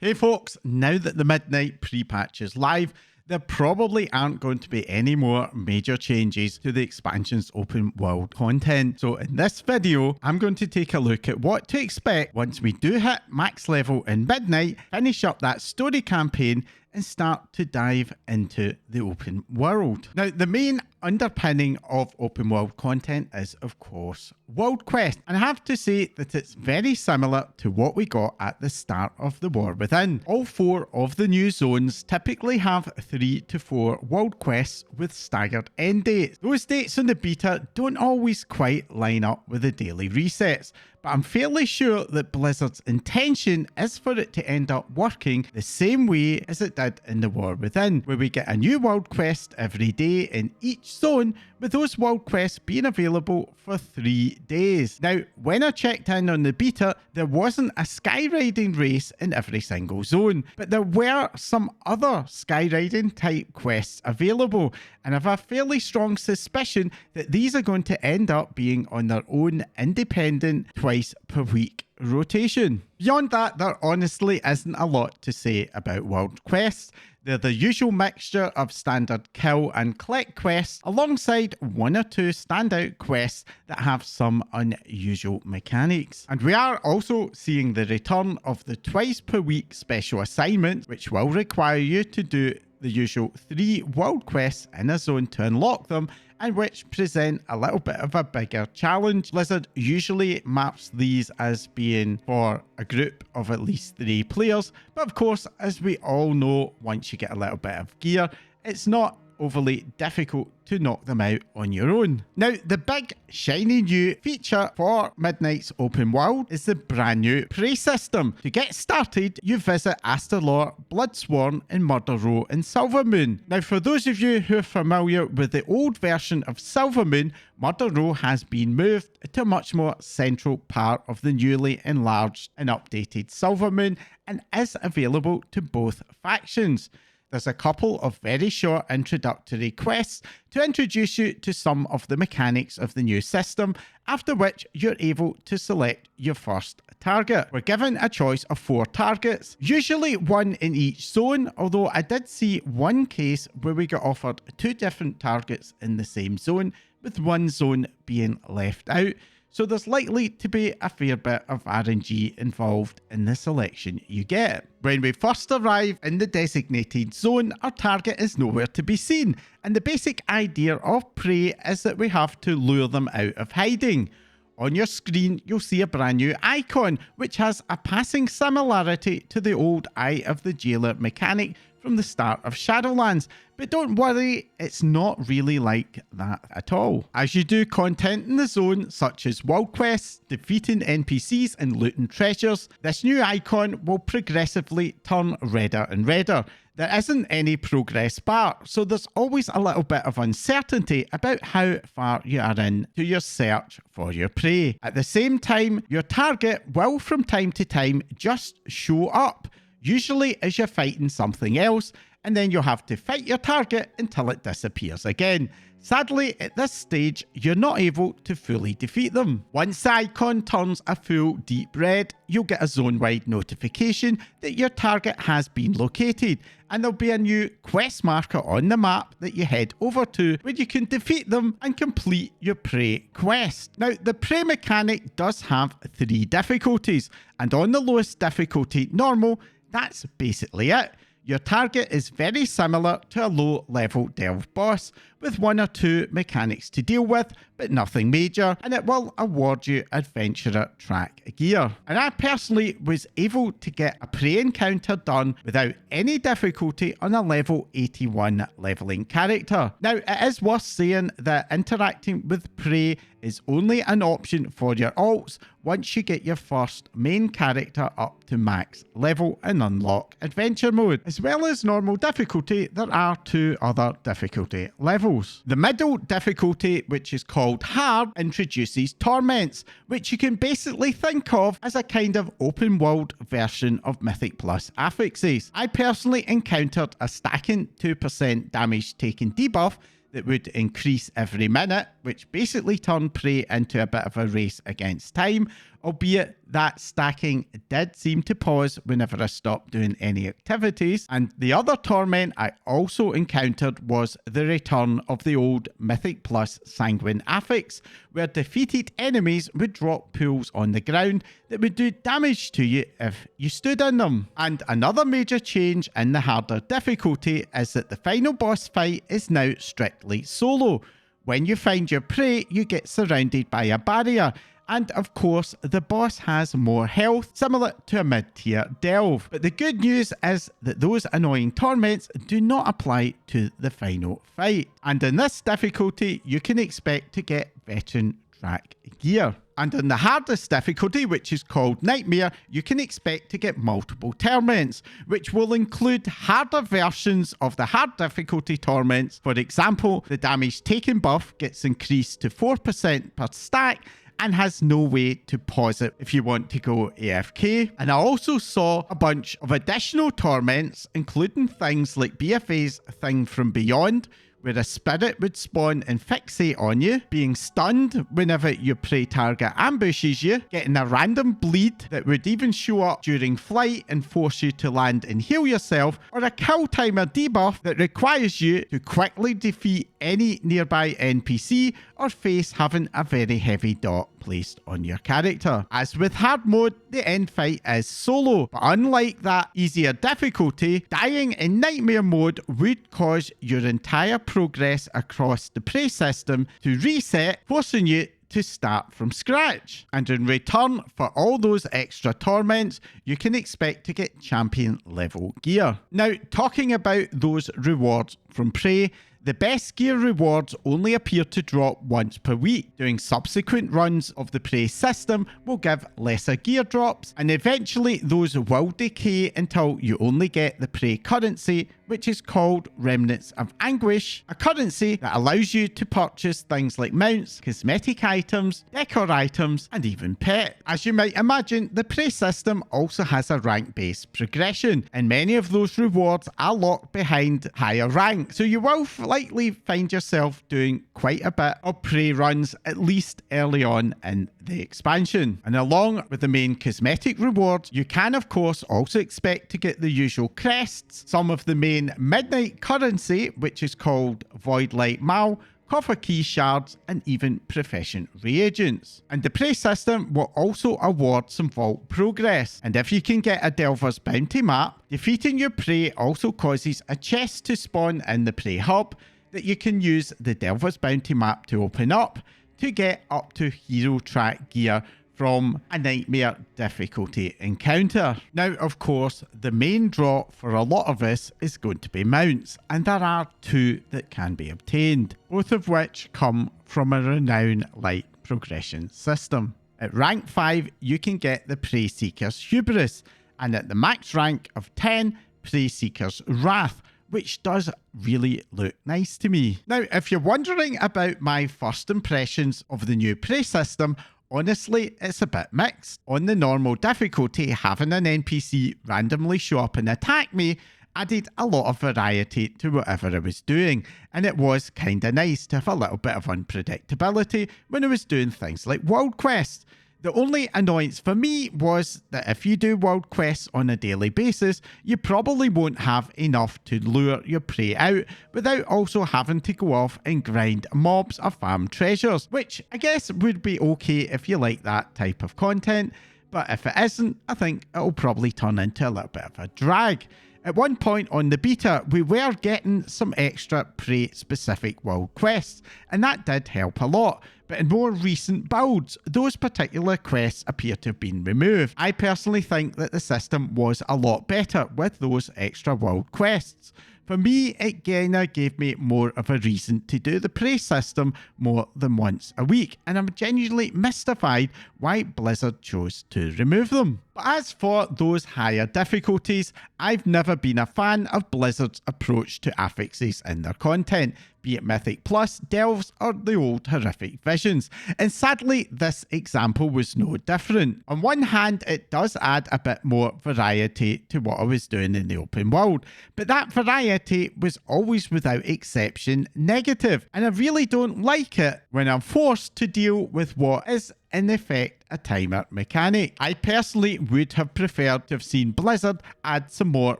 Hey folks, now that the Midnight pre-patch is live, there probably aren't going to be any more major changes to the expansion's open world content. So in this video, I'm going to take a look at what to expect once we do hit max level in Midnight, finish up that story campaign, and start to dive into the open world. Now, the main underpinning of open world content is, of course, World Quest. And I have to say that it's very similar to what we got at the start of the War Within. All 4 of the new zones typically have 3 to 4 World Quests with staggered end dates. Those dates on the beta don't always quite line up with the daily resets, but I'm fairly sure that Blizzard's intention is for it to end up working the same way as it did in the War Within, where we get a new world quest every day in each zone, with those world quests being available for 3 days. Now, when I checked in on the beta, there wasn't a skywriding race in every single zone, but there were some other skywriding type quests available, and I have a fairly strong suspicion that these are going to end up being on their own independent twice per week rotation. Beyond that, there honestly isn't a lot to say about world quests. They're the usual mixture of standard kill and collect quests alongside 1 or 2 standout quests that have some unusual mechanics. And we are also seeing the return of the twice per week special assignments, which will require you to do the usual 3 world quests in a zone to unlock them, and which present a little bit of a bigger challenge. Blizzard usually maps these as being for a group of at least 3 players, but of course, as we all know, once you get a little bit of gear, it's not overly difficult to knock them out on your own. Now, the big shiny new feature for Midnight's open world is the brand new prey system. To get started, you visit Astalor, Bloodsworn, and Murder Row in Silvermoon. Now, for those of you who are familiar with the old version of Silvermoon, Murder Row has been moved to a much more central part of the newly enlarged and updated Silvermoon and is available to both factions. There's a couple of very short introductory quests to introduce you to some of the mechanics of the new system, after which you're able to select your first target. We're given a choice of 4 targets, usually 1 in each zone, although I did see one case where we got offered 2 different targets in the same zone, with 1 zone being left out. So there's likely to be a fair bit of RNG involved in the selection you get. When we first arrive in the designated zone, our target is nowhere to be seen, and the basic idea of prey is that we have to lure them out of hiding. On your screen, you'll see a brand new icon, which has a passing similarity to the old Eye of the Jailer mechanic from the start of Shadowlands, but don't worry, it's not really like that at all. As you do content in the zone, such as world quests, defeating NPCs and looting treasures, this new icon will progressively turn redder and redder. There isn't any progress bar, so there's always a little bit of uncertainty about how far you are in to your search for your prey. At the same time, your target will from time to time just show up, usually as you're fighting something else, and then you'll have to fight your target until it disappears again. Sadly, at this stage, you're not able to fully defeat them. Once the icon turns a full deep red, you'll get a zone-wide notification that your target has been located, and there'll be a new quest marker on the map that you head over to, where you can defeat them and complete your prey quest. Now, the prey mechanic does have 3 difficulties, and on the lowest difficulty, normal, that's basically it. Your target is very similar to a low-level delve boss, with 1 or 2 mechanics to deal with, but nothing major, and it will award you adventurer track gear. And I personally was able to get a prey encounter done without any difficulty on a level 81 leveling character. Now, it is worth saying that interacting with prey is only an option for your alts once you get your first main character up to max level and unlock adventure mode. As well as normal difficulty, there are 2 other difficulty levels. The middle difficulty, which is called hard, introduces torments, which you can basically think of as a kind of open world version of Mythic Plus affixes. I personally encountered a stacking 2% damage taken debuff that would increase every minute, which basically turned prey into a bit of a race against time, albeit that stacking did seem to pause whenever I stopped doing any activities. And the other torment I also encountered was the return of the old Mythic Plus Sanguine Affix, where defeated enemies would drop pools on the ground that would do damage to you if you stood in them. And another major change in the harder difficulty is that the final boss fight is now strictly solo. When you find your prey, you get surrounded by a barrier, and of course the boss has more health, similar to a mid-tier delve. But the good news is that those annoying torments do not apply to the final fight. And in this difficulty, you can expect to get veteran track gear. And in the hardest difficulty, which is called Nightmare, you can expect to get multiple torments, which will include harder versions of the hard difficulty torments. For example, the damage taken buff gets increased to 4% per stack and has no way to pause it if you want to go AFK. And I also saw a bunch of additional torments, including things like BFA's Thing from Beyond, where a spirit would spawn and fixate on you, being stunned whenever your prey target ambushes you, getting a random bleed that would even show up during flight and force you to land and heal yourself, or a kill timer debuff that requires you to quickly defeat any nearby NPC or face having a very heavy dot placed on your character. As with hard mode, the end fight is solo, but unlike that easier difficulty, dying in nightmare mode would cause your entire progress across the prey system to reset, forcing you to start from scratch. And in return for all those extra torments, you can expect to get champion level gear. Now, talking about those rewards from prey, the best gear rewards only appear to drop once per week. Doing subsequent runs of the prey system will give lesser gear drops, and eventually those will decay until you only get the prey currency, which is called Remnants of Anguish, a currency that allows you to purchase things like mounts, cosmetic items, decor items, and even pet. As you might imagine, the prey system also has a rank-based progression, and many of those rewards are locked behind higher rank, so you will likely find yourself doing quite a bit of prey runs, at least early on in the expansion. And along with the main cosmetic rewards, you can of course also expect to get the usual crests, some of the main midnight currency, which is called Void Light Mal, copper key shards, and even proficient reagents. And the prey system will also award some vault progress, and if you can get a Delver's Bounty map, defeating your prey also causes a chest to spawn in the prey hub that you can use the Delver's Bounty map to open up to get up to hero track gear from a nightmare difficulty encounter. Now, of course, the main draw for a lot of us is going to be mounts, and there are two that can be obtained, both of which come from a renowned light progression system. At rank 5, you can get the Prey Seeker's Hubris, and at the max rank of 10, Prey Seeker's Wrath, which does really look nice to me. Now, if you're wondering about my first impressions of the new prey system, honestly, it's a bit mixed. On the normal difficulty, having an NPC randomly show up and attack me added a lot of variety to whatever I was doing, and it was kinda nice to have a little bit of unpredictability when I was doing things like world quests. The only annoyance for me was that if you do world quests on a daily basis, you probably won't have enough to lure your prey out without also having to go off and grind mobs or farm treasures, which I guess would be okay if you like that type of content, but if it isn't, I think it'll probably turn into a little bit of a drag. At one point on the beta, we were getting some extra prey-specific world quests, and that did help a lot. But in more recent builds, those particular quests appear to have been removed. I personally think that the system was a lot better with those extra world quests. For me, it kinda gave me more of a reason to do the prey system more than once a week, and I'm genuinely mystified why Blizzard chose to remove them. But as for those higher difficulties, I've never been a fan of Blizzard's approach to affixes in their content, be it Mythic Plus, Delves, or the old horrific visions. And sadly, this example was no different. On one hand, it does add a bit more variety to what I was doing in the open world, but that variety was always without exception negative, and I really don't like it when I'm forced to deal with what is in effect a timer mechanic. I personally would have preferred to have seen Blizzard add some more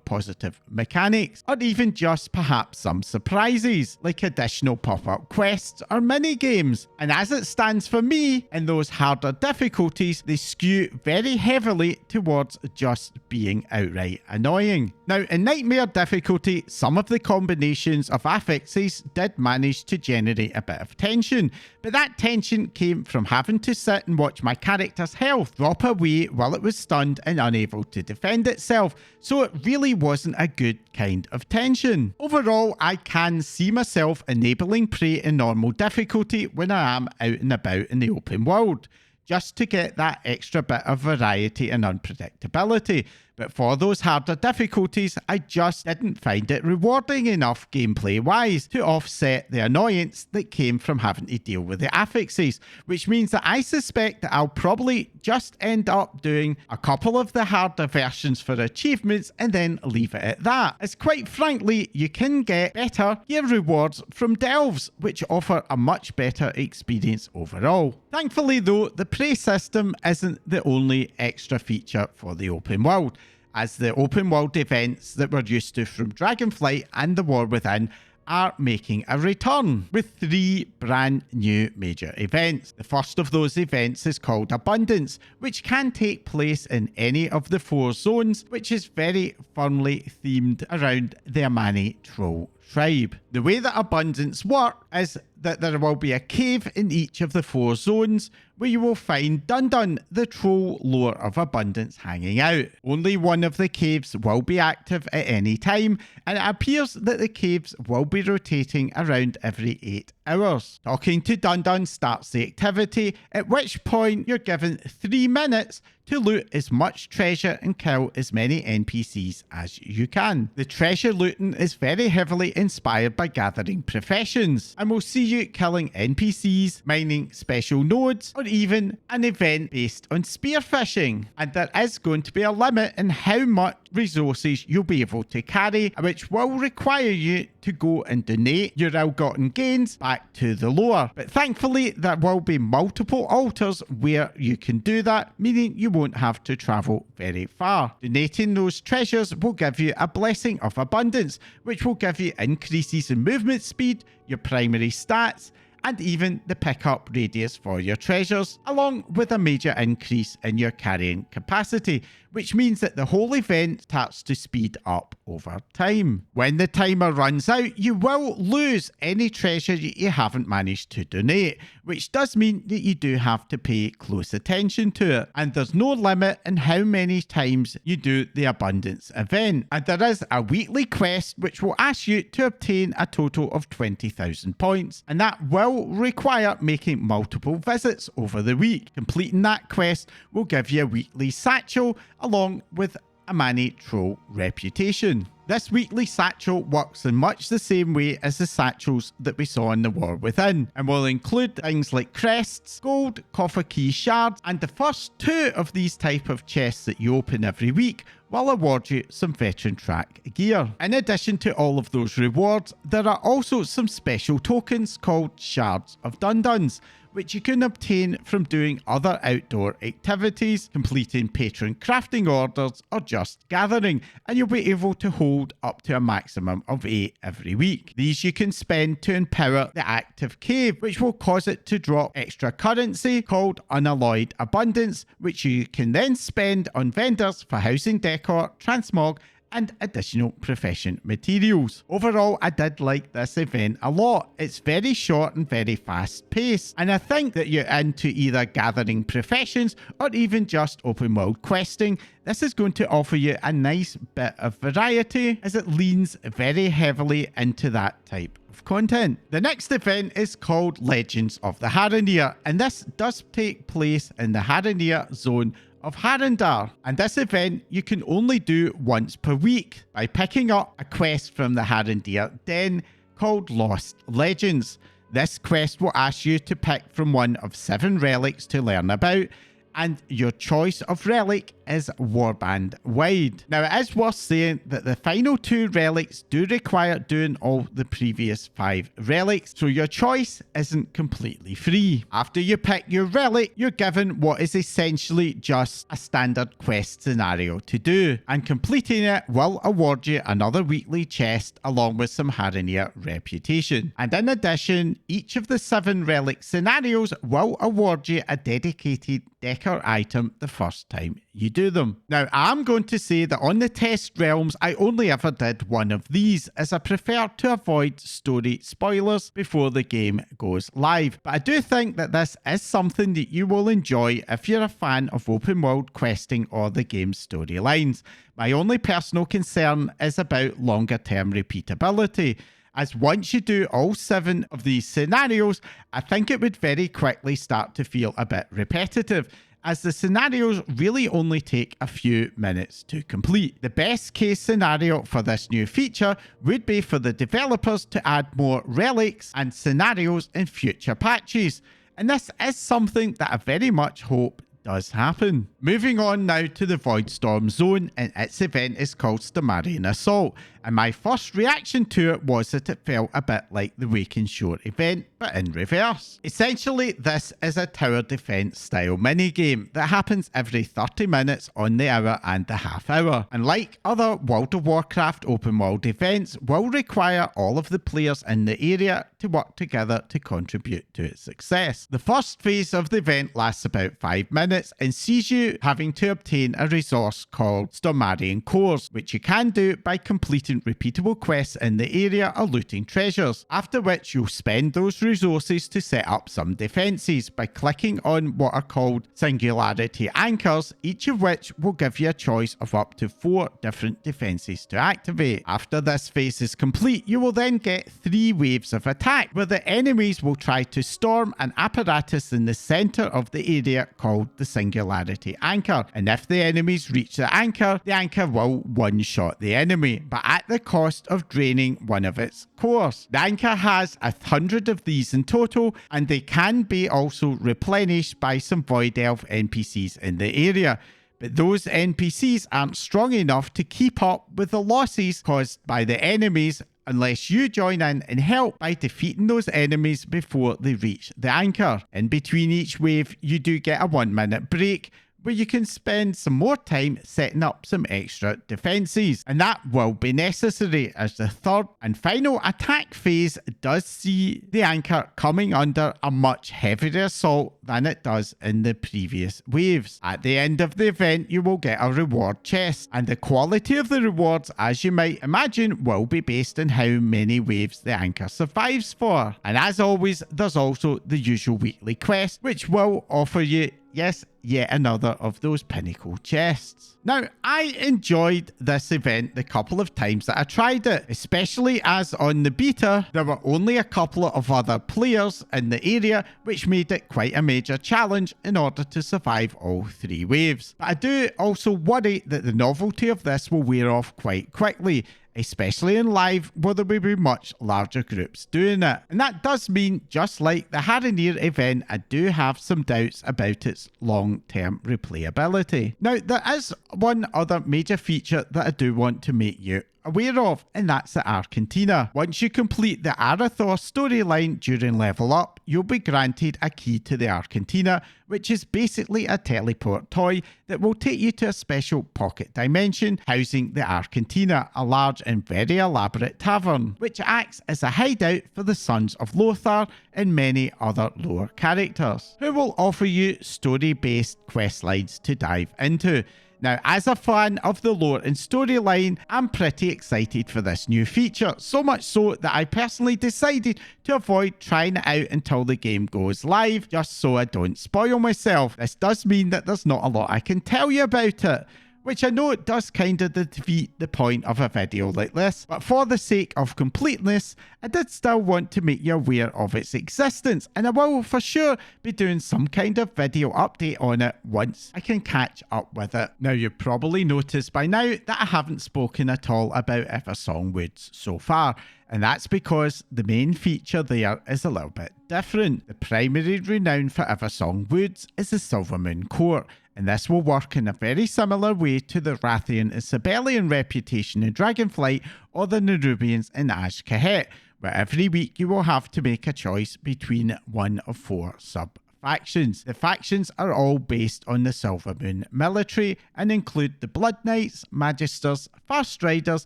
positive mechanics, or even just perhaps some surprises, like additional pop-up quests or mini-games. And as it stands for me, in those harder difficulties, they skew very heavily towards just being outright annoying. Now, in Nightmare difficulty, some of the combinations of affixes did manage to generate a bit of tension, but that tension came from having to sit and watch my character's health drop away while it was stunned and unable to defend itself, so it really wasn't a good kind of tension. Overall, I can see myself enabling Prey in normal difficulty when I am out and about in the open world, just to get that extra bit of variety and unpredictability. But for those harder difficulties, I just didn't find it rewarding enough gameplay-wise to offset the annoyance that came from having to deal with the affixes, which means that I suspect that I'll probably just end up doing a couple of the harder versions for achievements and then leave it at that. As quite frankly, you can get better gear rewards from delves, which offer a much better experience overall. Thankfully though, the Prey system isn't the only extra feature for the open world, as the open world events that we're used to from Dragonflight and the War Within are making a return with 3 brand new major events. The first of those events is called Abundance, which can take place in any of the 4 zones, which is very firmly themed around the Amani Troll tribe. The way that Abundance works is that there will be a cave in each of the 4 zones where you will find Dundun, the troll lore of abundance, hanging out. Only one of the caves will be active at any time, and it appears that the caves will be rotating around every 8 hours. Talking to Dundun starts the activity, at which point you're given 3 minutes to loot as much treasure and kill as many NPCs as you can. The treasure looting is very heavily inspired by gathering professions, and will see you killing NPCs, mining special nodes, or even an event based on spearfishing. And there is going to be a limit in how much resources you'll be able to carry, which will require you to go and donate your ill-gotten gains back to the lore. But thankfully, there will be multiple altars where you can do that, meaning you won't have to travel very far. Donating those treasures will give you a blessing of abundance, which will give you increases in movement speed, your primary stats, and even the pickup radius for your treasures, along with a major increase in your carrying capacity, which means that the whole event starts to speed up over time. When the timer runs out, you will lose any treasure you haven't managed to donate, which does mean that you do have to pay close attention to it. And there's no limit in how many times you do the Abundance event. And there is a weekly quest which will ask you to obtain a total of 20,000 points, and that will require making multiple visits over the week. Completing that quest will give you a weekly satchel along with a Mani Troll reputation. This weekly satchel works in much the same way as the satchels that we saw in the War Within, and will include things like crests, gold, coffer key shards, and the first 2 of these type of chests that you open every week will award you some veteran track gear. In addition to all of those rewards, there are also some special tokens called Shards of Dunduns, which you can obtain from doing other outdoor activities, completing patron crafting orders, or just gathering, and you'll be able to hold up to a maximum of 8 every week. These you can spend to empower the active cave, which will cause it to drop extra currency called Unalloyed Abundance, which you can then spend on vendors for housing decor, transmog, and additional profession materials. Overall, I did like this event a lot. It's very short and very fast paced, and I think that you're into either gathering professions or even just open world questing, this is going to offer you a nice bit of variety, as it leans very heavily into that type of content. The next event is called Legends of the Harronir, and this does take place in the Harronir zone of Harronir, and this event you can only do once per week by picking up a quest from the Harronir Den called Lost Legends. This quest will ask you to pick from one of 7 relics to learn about, and your choice of relic is warband wide. Now, it is worth saying that the final 2 relics do require doing all the previous 5 relics, so your choice isn't completely free. After you pick your relic, you're given what is essentially just a standard quest scenario to do, and completing it will award you another weekly chest along with some Harronir reputation. And in addition, each of the 7 relic scenarios will award you a dedicated Decker item the first time you do them. Now, I'm going to say that on the test realms, I only ever did one of these, as I prefer to avoid story spoilers before the game goes live. But I do think that this is something that you will enjoy if you're a fan of open world questing or the game's storylines. My only personal concern is about longer term repeatability, as once you do all 7 of these scenarios, I think it would very quickly start to feel a bit repetitive, as the scenarios really only take a few minutes to complete. The best case scenario for this new feature would be for the developers to add more relics and scenarios in future patches, and this is something that I very much hope does happen. Moving on now to the Voidstorm Zone, and its event is called Stormarion Assault, and my first reaction to it was that it felt a bit like the Wake and Shore event, but in reverse. Essentially, this is a tower defense style minigame that happens every 30 minutes on the hour and the half hour, and like other World of Warcraft open world events, will require all of the players in the area to work together to contribute to its success. The first phase of the event lasts about 5 minutes and sees you having to obtain a resource called Stormarion Cores, which you can do by completing repeatable quests in the area or looting treasures, after which you'll spend those resources to set up some defences by clicking on what are called singularity anchors, each of which will give you a choice of up to 4 different defences to activate. After this phase is complete, you will then get 3 waves of attack, where the enemies will try to storm an apparatus in the centre of the area called the singularity anchor, and if the enemies reach the anchor will one-shot the enemy, but at the cost of draining one of its cores. The anchor has 100 of these in total, and they can be also replenished by some Void Elf NPCs in the area. But those NPCs aren't strong enough to keep up with the losses caused by the enemies unless you join in and help by defeating those enemies before they reach the anchor. In between each wave, you do get a 1-minute break, where you can spend some more time setting up some extra defences, and that will be necessary as the third and final attack phase does see the anchor coming under a much heavier assault than it does in the previous waves. At the end of the event, you will get a reward chest, and the quality of the rewards, as you might imagine, will be based on how many waves the anchor survives for. And as always, there's also the usual weekly quest, which will offer you, yes, yet another of those pinnacle chests. Now, I enjoyed this event the couple of times that I tried it, especially as on the beta, there were only a couple of other players in the area, which made it quite a major challenge in order to survive all 3 waves. But I do also worry that the novelty of this will wear off quite quickly, especially in live, where there will be much larger groups doing it. And that does mean, just like the Harronir event, I do have some doubts about its long-term replayability. Now, there is one other major feature that I do want to make you aware of, and that's the Arcantina. Once you complete the Arathor storyline during level up, you'll be granted a key to the Arcantina, which is basically a teleport toy that will take you to a special pocket dimension housing the Arcantina, a large and very elaborate tavern, which acts as a hideout for the Sons of Lothar and many other lore characters, who will offer you story-based quest lines to dive into. Now, as a fan of the lore and storyline, I'm pretty excited for this new feature, so much so that I personally decided to avoid trying it out until the game goes live, just so I don't spoil myself. This does mean that there's not a lot I can tell you about it, which I know does kind of defeat the point of a video like this, but for the sake of completeness, I did still want to make you aware of its existence, and I will for sure be doing some kind of video update on it once I can catch up with it. Now, you've probably noticed by now that I haven't spoken at all about Eversong Woods so far, and that's because the main feature there is a little bit different. The primary renown for Eversong Woods is the Silvermoon Court, and this will work in a very similar way to the Rathian and Sibelian reputation in Dragonflight or the Nerubians in Ash-Kahet, where every week you will have to make a choice between one of 4 sub-factions. The factions are all based on the Silvermoon military and include the Blood Knights, Magisters, Fast Riders,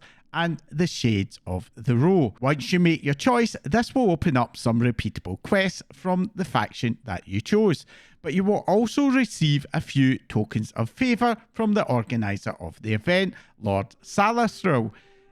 and the Shades of the Row. Once you make your choice, this will open up some repeatable quests from the faction that you chose, but you will also receive a few tokens of favour from the organiser of the event, Lord Salathril,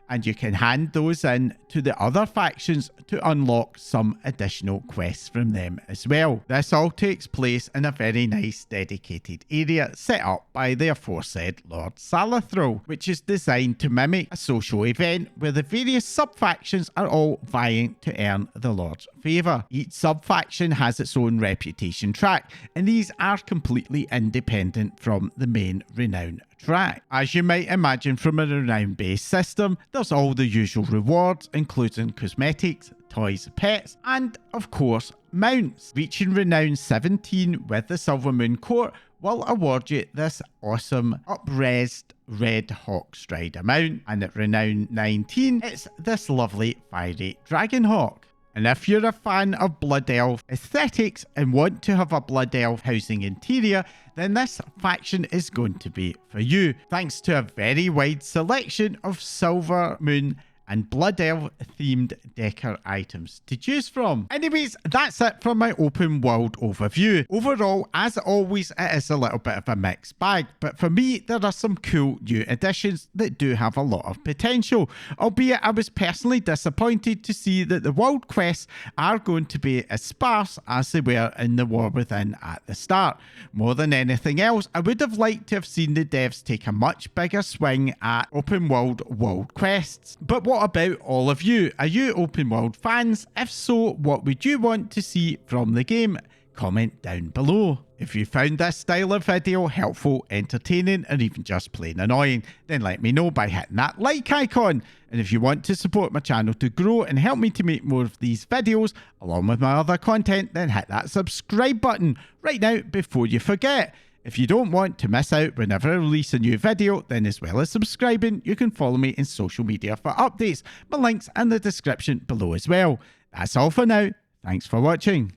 and you can hand those in to the other factions to unlock some additional quests from them as well. This all takes place in a very nice dedicated area set up by the aforesaid Lord Salathril, which is designed to mimic a social event where the various sub-factions are all vying to earn the Lord's favour. Each sub-faction has its own reputation track, and these are completely independent from the main renown track. As you might imagine from a renown-based system, there's all the usual rewards, including cosmetics, toys, pets, and, of course, mounts. Reaching renown 17 with the Silvermoon Court will award you this awesome up-resed Red Hawk Strider mount, and at renown 19, it's this lovely fiery Dragonhawk. And if you're a fan of Blood Elf aesthetics and want to have a Blood Elf housing interior, then this faction is going to be for you, thanks to a very wide selection of Silvermoon and Blood Elf themed decor items to choose from. Anyways, that's it for my open world overview. Overall, as always, it is a little bit of a mixed bag, but for me, there are some cool new additions that do have a lot of potential, albeit I was personally disappointed to see that the world quests are going to be as sparse as they were in the War Within at the start. More than anything else, I would have liked to have seen the devs take a much bigger swing at open world quests. But what about all of you? Are you open world fans? If so, what would you want to see from the game? Comment down below. If you found this style of video helpful, entertaining, or even just plain annoying, then let me know by hitting that like icon. And if you want to support my channel to grow and help me to make more of these videos, along with my other content, then hit that subscribe button right now before you forget. If you don't want to miss out whenever I release a new video, then as well as subscribing, you can follow me in social media for updates. My links in the description below as well. That's all for now. Thanks for watching.